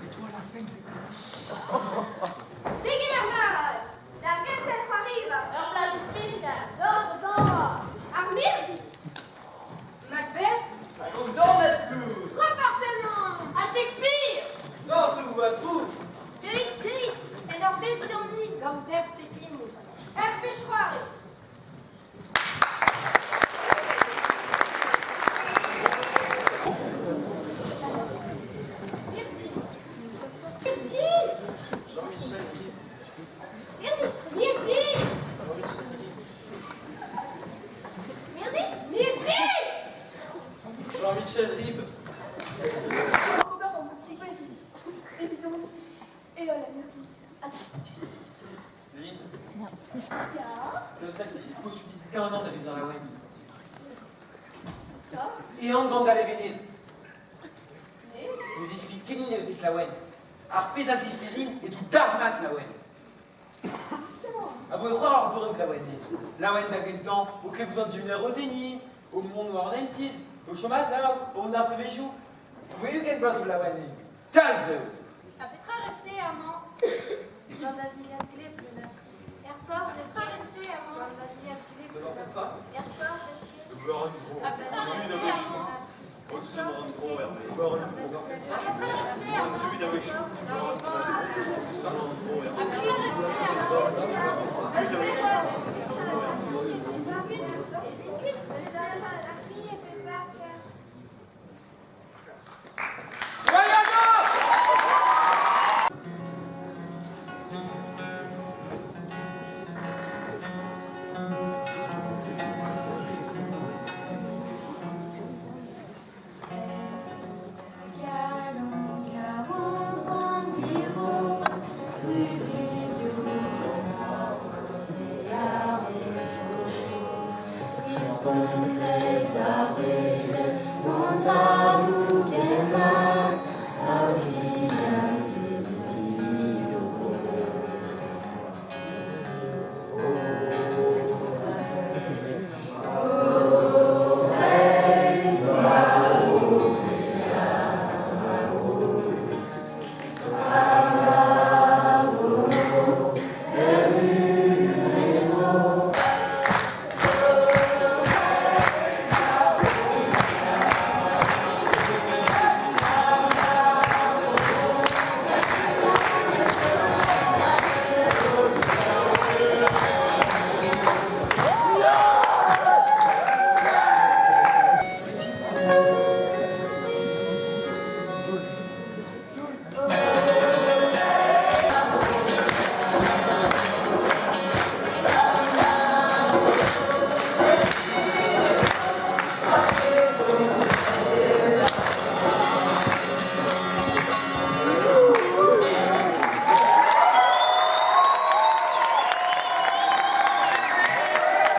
toi, la scène, c'est Diggy Bernard! La gente arriva! La place spesa! Dedans! Armirdi! Macbeth! Donc dans la pelouse. 3 parsements! À Shakespeare! Dans ce bois tous. De Hit! En orbit zombie! Comme perspective. RP Schroari! Jean-Michel Rive. Mirdi! Jean-Michel Rive. Robert en petit peu évidemment. Et là, la merdique. Lynn. Cosutit e an da vez a laouen. Ska. E an gant gale venez. Nous ispit kenin e vez laouen. Ar pez a zispilin e tout darmat laouen. A bo e c'hoar ar beurrev laouen ne. Laouen da gentan, o klev d'an dimner o zeni, o mont war dentiz, o chomazao, o mont ar prevejou. Voyou get baz o laouen ne. Kalzeu. A Petra resté amant. Dans Basilia Clé, Airport, Petra resté amant. Dans Basilia Clé, Selon Petra. Airport, c'est Le beurre en gros. A Petra resté amant. Au-dessus de mon gros, Hervé. Le beurre en gros.